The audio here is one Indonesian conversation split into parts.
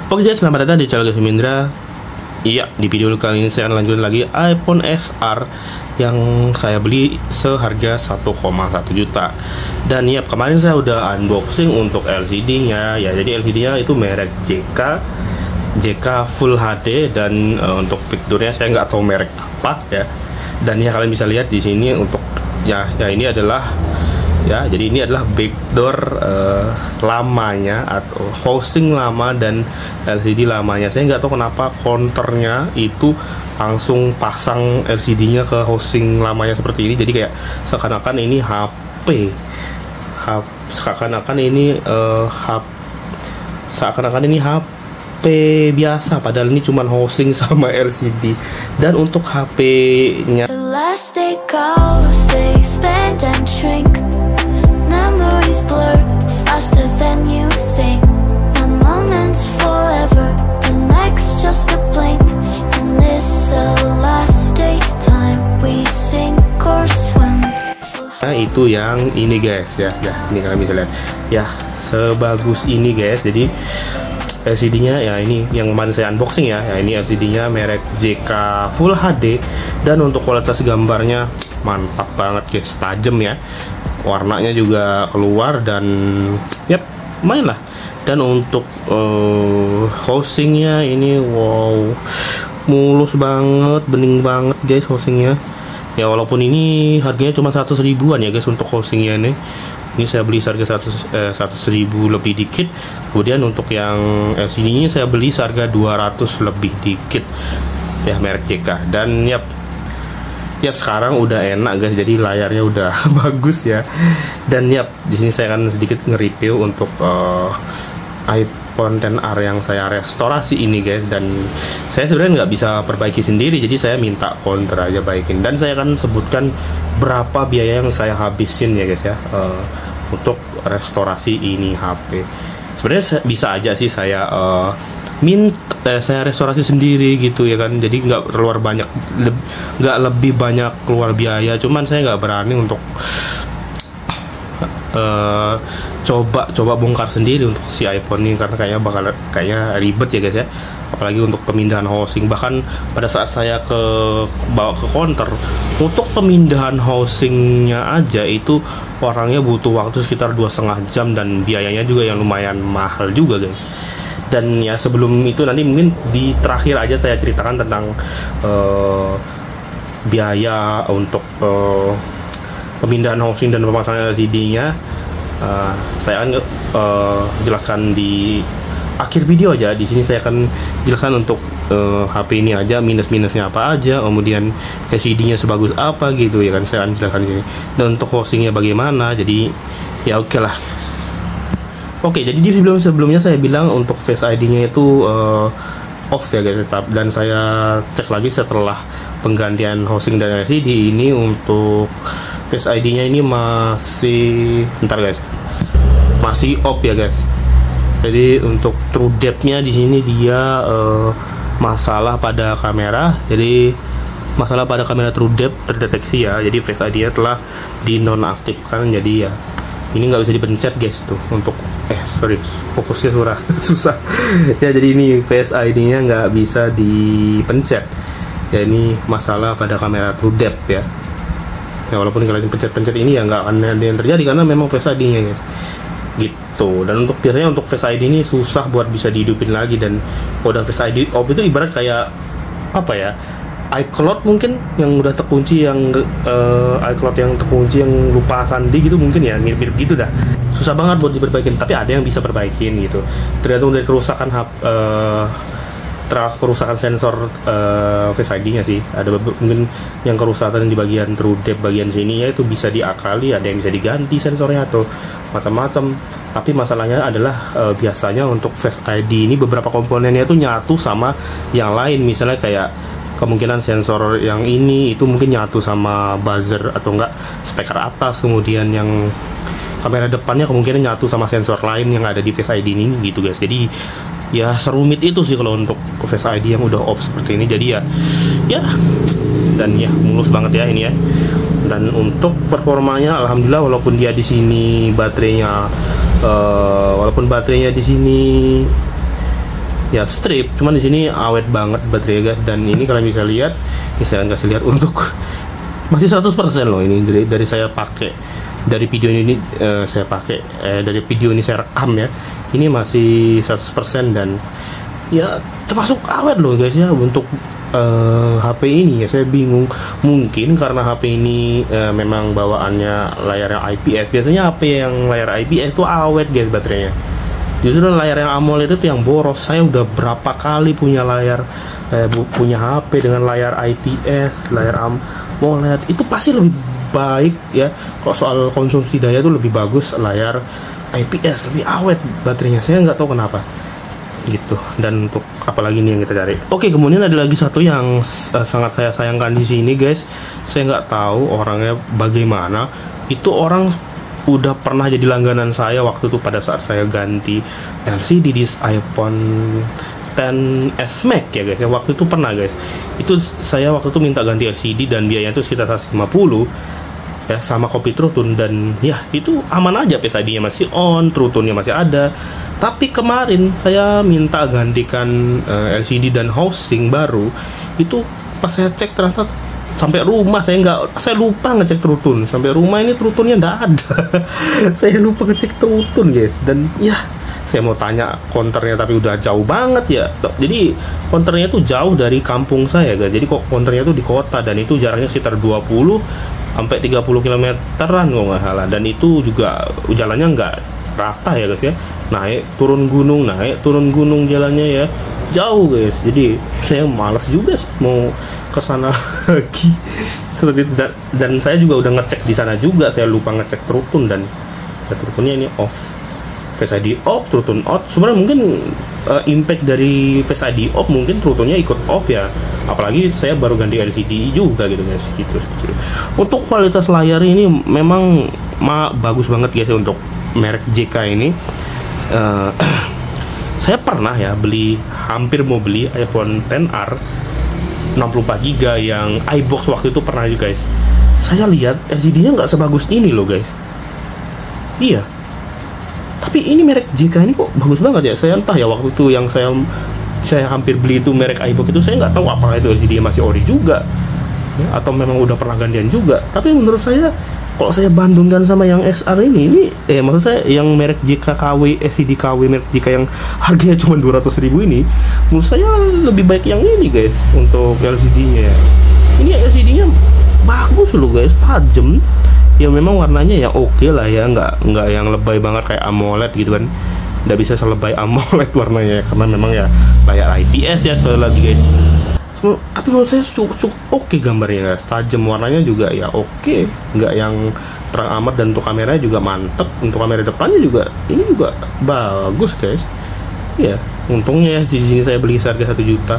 Oke guys, selamat datang di channel Gas Mindra. Iya, di video kali ini saya akan lanjutin lagi iPhone XR yang saya beli seharga 1,1 juta. Dan ya, kemarin saya udah unboxing untuk LCD-nya. Ya, jadi LCD-nya itu merek JK Full HD, dan untuk picture-nya saya nggak tahu merek apa ya. Dan ya, kalian bisa lihat di sini untuk ya ini adalah jadi ini adalah backdoor lamanya atau housing lama dan LCD lamanya. Saya nggak tahu kenapa counternya itu langsung pasang LCD-nya ke housing lamanya seperti ini. Jadi kayak seakan-akan ini HP biasa, padahal ini cuma housing sama LCD. Dan untuk HP-nya memories blur faster than you think. The moment's forever, the next just a blink. And this elastic time we sink or swim. Nah, itu yang ini guys ya. Ini kalian bisa lihat ya, sebagus ini guys. Jadi LCD-nya ya ini yang kemarin saya unboxing ya. Ini LCD-nya merek JK Full HD, dan untuk kualitas gambarnya mantap banget guys, tajam ya. Warnanya juga keluar dan main lah. Dan untuk housingnya ini wow, mulus banget, bening banget guys housingnya ya. Walaupun ini harganya cuma 100 ribuan ya guys untuk housingnya ini. Ini saya beli seharga 100 ribu lebih dikit. Kemudian untuk yang LCD-nya saya beli seharga 200 lebih dikit ya, merek JK. Dan sekarang udah enak guys, jadi layarnya udah bagus ya. Dan di sini saya akan sedikit nge-review untuk iPhone XR yang saya restorasi ini guys. Dan saya sebenarnya nggak bisa perbaiki sendiri, jadi saya minta counter aja baikin. Dan saya akan sebutkan berapa biaya yang saya habisin ya guys ya, untuk restorasi ini HP. Sebenarnya bisa aja sih saya saya restorasi sendiri gitu ya kan, jadi nggak lebih banyak keluar biaya. Cuman saya nggak berani untuk coba bongkar sendiri untuk si iPhone ini, karena kayaknya ribet ya guys ya, apalagi untuk pemindahan housing. Bahkan pada saat saya bawa ke counter untuk pemindahan housingnya aja itu orangnya butuh waktu sekitar 2,5 jam, dan biayanya juga yang lumayan mahal juga guys. Dan ya, sebelum itu nanti mungkin di terakhir aja saya ceritakan tentang biaya untuk pemindahan housing dan pemasangan LCD-nya. Saya akan jelaskan di akhir video aja. Di sini saya akan jelaskan untuk HP ini aja, minus-minusnya apa aja, kemudian LCD-nya sebagus apa gitu ya kan, saya akan jelaskan di sini. Dan untuk housingnya bagaimana, jadi ya oke lah. Oke, jadi di sebelumnya saya bilang untuk Face ID-nya itu off ya guys, dan saya cek lagi setelah penggantian housing dan LCD ini untuk Face ID-nya ini masih off ya guys. Jadi untuk True Depth-nya di sini dia masalah pada kamera. Jadi masalah pada kamera True Depth terdeteksi ya. Jadi Face ID-nya telah dinonaktifkan. Jadi ya ini nggak bisa dipencet guys tuh untuk fokusnya susah ya. Jadi ini Face ID-nya nggak bisa dipencet ya, ini masalah pada kamera True Depth ya. Walaupun kalian pencet ini ya nggak akan ada yang terjadi karena memang Face ID-nya guys gitu. Dan biasanya untuk Face ID ini susah buat bisa dihidupin lagi. Dan kalau udah Face ID off itu ibarat kayak apa ya, iCloud mungkin yang udah terkunci, yang iCloud yang terkunci, yang lupa sandi gitu mungkin ya, mirip-mirip gitu dah. Susah banget buat diperbaikin, tapi ada yang bisa perbaikin gitu. Tergantung dari kerusakan sensor Face ID-nya sih. Ada mungkin yang kerusakan di bagian True Depth bagian sini ya, itu bisa diakali, ada yang bisa diganti sensornya atau macam-macam. Tapi masalahnya adalah biasanya untuk Face ID ini beberapa komponennya itu nyatu sama yang lain. Misalnya kayak kemungkinan sensor yang ini itu mungkin nyatu sama buzzer atau enggak speaker atas, kemudian yang kamera depannya kemungkinan nyatu sama sensor lain yang ada di Face ID ini gitu guys. Jadi ya serumit itu sih kalau untuk Face ID yang udah off seperti ini. Jadi ya dan ya mulus banget ya ini ya. Dan untuk performanya alhamdulillah, walaupun dia di sini baterainya di sini ya strip, cuman di sini awet banget baterai guys. Dan ini kalian bisa lihat, ini saya kasih lihat untuk masih 100% loh ini dari saya pakai, dari video ini saya pakai, dari video ini saya rekam ya, ini masih 100% dan ya termasuk awet loh guys ya untuk HP ini ya. Saya bingung, mungkin karena HP ini memang bawaannya layarnya IPS. Biasanya HP yang layar IPS itu awet guys baterainya. Justru layar yang AMOLED itu yang boros. Saya udah berapa kali punya layar, punya HP dengan layar IPS, layar AMOLED, itu pasti lebih baik ya. Kalau soal konsumsi daya itu lebih bagus layar IPS, lebih awet baterainya. Saya nggak tahu kenapa gitu. Dan untuk apalagi nih yang kita cari. Oke, kemudian ada lagi satu yang sangat saya sayangkan di sini guys. Saya nggak tahu orangnya bagaimana. Itu orang udah pernah jadi langganan saya waktu itu pada saat saya ganti LCD di iPhone XS Max ya guys ya. Waktu itu pernah guys, itu saya waktu itu minta ganti LCD dan biayanya itu sekitar 150 ya, sama kopi True Tone. Dan ya itu aman aja, Face ID-nya masih on, True Tone-nya masih ada. Tapi kemarin saya minta gantikan LCD dan housing baru, itu pas saya cek ternyata sampai rumah saya lupa ngecek True Tone. Sampai rumah ini True Tone-nya nggak ada. Saya lupa ngecek True Tone guys. Dan ya saya mau tanya konternya tapi udah jauh banget ya. Jadi konternya tuh jauh dari kampung saya guys. Jadi kok konternya tuh di kota dan itu jaraknya sekitar 20 sampai 30 kilometeran kalau nggak salah. Dan itu juga jalannya nggak rata ya guys ya. Naik turun gunung jalannya ya. Jauh guys. Jadi saya malas juga sih mau ke sana lagi seperti itu. Dan saya juga udah ngecek di sana juga, saya lupa ngecek True Tone dan ya, True Tone-nya ini off, Face ID off, True Tone off. Sebenarnya mungkin impact dari Face ID off mungkin True Tone-nya ikut off ya. Apalagi saya baru ganti LCD juga gitu guys. Gitu. Untuk kualitas layar ini memang bagus banget guys untuk merek JK ini. Saya pernah ya hampir mau beli iPhone XR 64GB yang iBox waktu itu pernah juga guys. Saya lihat LCD-nya nggak sebagus ini loh guys. Iya. Tapi ini merek JK ini kok bagus banget ya. Saya entah ya, waktu itu yang saya hampir beli itu merek iBox itu, saya nggak tahu apakah itu LCD masih ori juga ya, atau memang udah pernah gantian juga. Tapi menurut saya kalau saya bandingkan sama yang XR ini maksud saya yang merek JK KW, LCD KW merek JK yang harganya cuma 200.000 ini, menurut saya lebih baik yang ini guys untuk LCD-nya. Ini LCD-nya bagus loh guys, tajam. Ya memang warnanya ya oke lah ya, nggak yang lebay banget kayak AMOLED gitu kan. Nggak bisa selebay AMOLED warnanya karena memang ya layar IPS ya sekali lagi guys. Tapi menurut saya cukup oke gambarnya guys, tajam, warnanya juga ya oke, nggak yang terang amat. Dan untuk kameranya juga mantep, untuk kamera depannya juga ini juga bagus guys. Ya untungnya ya di sini saya beli seharga 1 juta.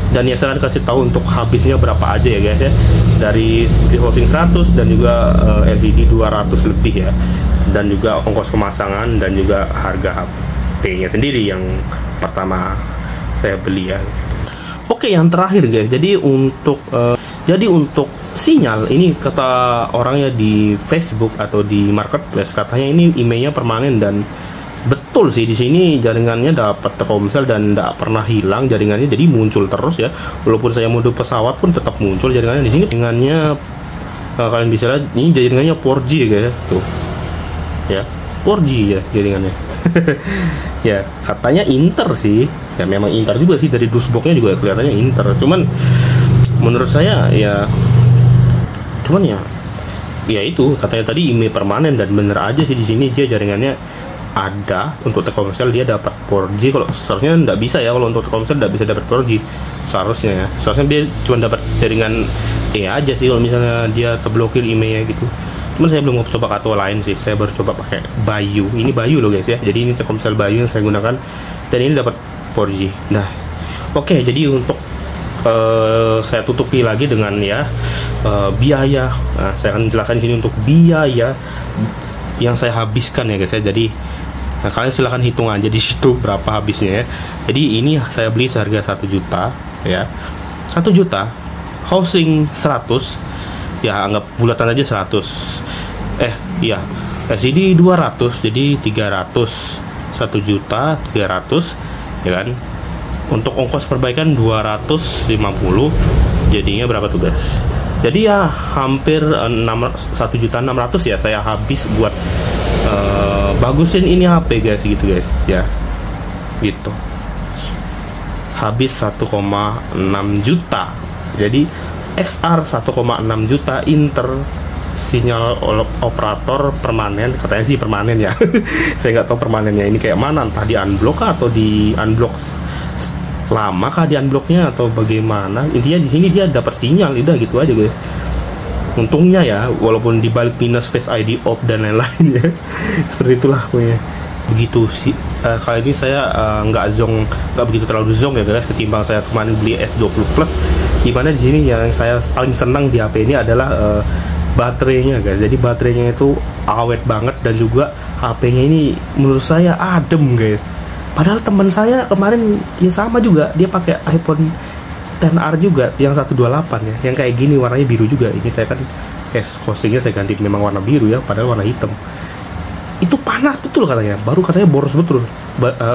Dan ya saya akan kasih tahu untuk habisnya berapa aja ya guys ya, dari seperti housing 100 dan juga LCD 200 lebih ya, dan juga ongkos pemasangan dan juga harga HP-nya sendiri yang pertama saya beli ya. Oke, yang terakhir guys, jadi untuk sinyal ini kata orangnya di Facebook atau di marketplace, katanya ini emailnya permanen. Dan betul sih, di sini jaringannya dapat Telkomsel dan tidak pernah hilang jaringannya, jadi muncul terus ya. Walaupun saya mode pesawat pun tetap muncul jaringannya di sini. Jaringannya kalian bisa lihat ini jaringannya 4G ya guys, tuh ya 4G ya jaringannya. Ya katanya Inter sih, ya memang Inter juga sih, dari dashboardnya juga kelihatannya Inter. Cuman menurut saya ya, ya itu katanya tadi email permanen. Dan bener aja sih, di sini dia jaringannya ada. Untuk Telkomsel dia dapat 4G, kalau seharusnya nggak bisa ya. Kalau untuk Telkomsel nggak bisa dapat 4G seharusnya ya. Seharusnya dia cuma dapat jaringan aja sih kalau misalnya dia terblokir emailnya gitu. Cuman saya belum coba kartu lain sih, saya baru coba pakai Bayu. Ini Bayu loh guys ya, jadi ini Telkomsel Bayu yang saya gunakan, dan ini dapat 4G. Nah oke, jadi untuk saya tutupi lagi dengan ya biaya. Nah, saya akan jelaskan di sini untuk biaya yang saya habiskan ya guys ya. Jadi kalian silahkan hitung aja di situ berapa habisnya ya. Jadi ini saya beli seharga 1 juta ya, 1 juta housing 100 ya, anggap bulatan aja 100. Iya, LCD 200, jadi 300, 1 juta 300 ya kan. Untuk ongkos perbaikan 250, jadinya berapa tuh guys? Jadi ya hampir 1.600.000 ya saya habis buat bagusin ini HP guys, gitu guys ya, gitu. Habis 1,6 juta. Jadi XR 1,6 juta, Inter sinyal operator permanen, katanya sih permanen ya. Saya nggak tahu permanennya ini kayak mana, entah di unblock atau di unblock lama kah di unblocknya atau bagaimana. Intinya di sini dia dapat sinyal, udah gitu aja guys. Untungnya ya, walaupun dibalik minus Face ID off dan lain-lain ya. Seperti itulah pokoknya. Begitu sih. Kali ini saya nggak begitu terlalu zong ya guys, ketimbang saya kemarin beli S20 Plus. Dimana di sini yang saya paling senang di HP ini adalah baterainya guys. Jadi baterainya itu awet banget, dan juga HP-nya ini menurut saya adem guys. Padahal teman saya kemarin ya sama juga, dia pakai iPhone XR juga yang 128 ya, yang kayak gini warnanya biru juga. Ini saya kan casingnya saya ganti memang warna biru ya, padahal warna hitam. Itu panas betul katanya, baru katanya boros betul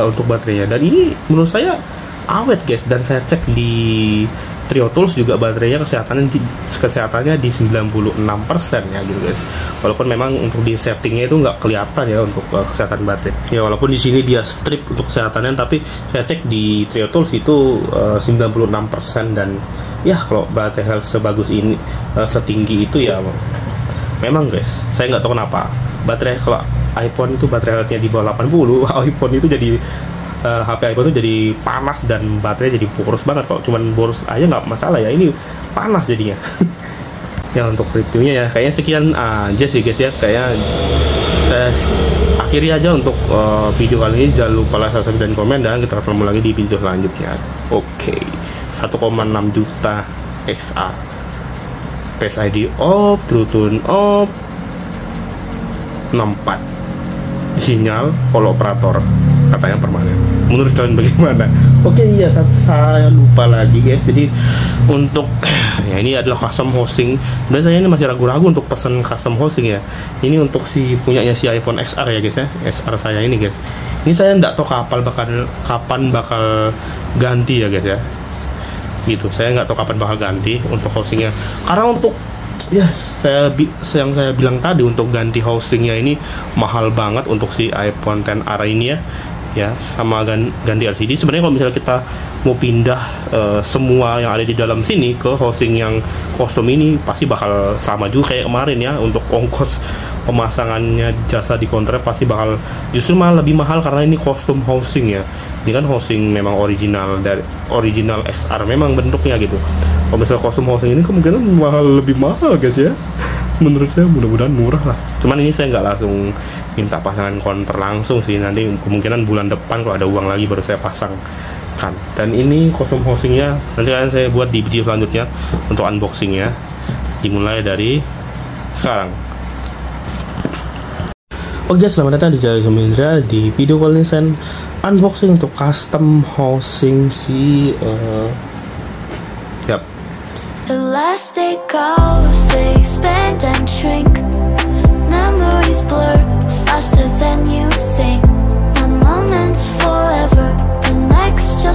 untuk baterainya. Dan ini menurut saya awet guys, dan saya cek di Trio Tools juga baterainya kesehatannya di 96% ya gitu guys. Walaupun memang untuk di settingnya itu nggak kelihatan ya untuk kesehatan baterai ya, walaupun di sini dia strip untuk kesehatannya, tapi saya cek di Trio Tools itu 96%. Dan ya kalau baterai health sebagus ini, setinggi itu ya, memang guys saya nggak tahu kenapa baterai, kalau iPhone itu baterai healthnya di bawah 80, iPhone itu jadi HP iPhone itu jadi panas dan baterai jadi boros banget. Kalau cuman boros aja nggak masalah ya, ini panas jadinya. Ya untuk reviewnya ya kayaknya sekian aja sih guys ya. Kayaknya saya akhiri aja untuk video kali ini. Jangan lupa like, subscribe, dan komen, dan kita ketemu lagi di video selanjutnya. Oke, 1,6 juta XR, Face ID off, True Tune off, 64 sinyal kalau operator katanya permanen. Menurut kalian bagaimana? Oke, iya saya lupa lagi guys. Jadi untuk ya ini adalah custom hosting, dan saya ini masih ragu-ragu untuk pesan custom hosting ya. Ini untuk si punyanya si iPhone XR ya guys ya, XR saya ini guys. Ini saya nggak tahu kapan bakal ganti ya guys ya. Gitu, saya nggak tahu kapan bakal ganti untuk hostingnya. Karena untuk yang saya bilang tadi, untuk ganti hostingnya ini mahal banget untuk si iPhone XR ini ya, sama ganti LCD. Sebenarnya kalau misalnya kita mau pindah semua yang ada di dalam sini ke hosting yang custom ini, pasti bakal sama juga kayak kemarin ya. Untuk ongkos pemasangannya, jasa di kontrak pasti bakal justru malah lebih mahal karena ini custom hosting ya. Ini kan hosting memang original dari original XR memang bentuknya gitu. Kalau misalnya custom hosting ini kemungkinan lebih mahal guys ya. Menurut saya mudah-mudahan murah lah. Cuman ini saya nggak langsung minta pasangan konter langsung sih, nanti kemungkinan bulan depan kalau ada uang lagi baru saya pasang kan. Dan ini custom hostingnya nanti akan saya buat di video selanjutnya untuk unboxingnya, dimulai dari sekarang. Oke, selamat datang di Jari Gemindra. Di video kali ini saya unboxing untuk custom housing si Elastic goes, they expand and shrink. Memories blur faster than you think. One moment's forever, the next just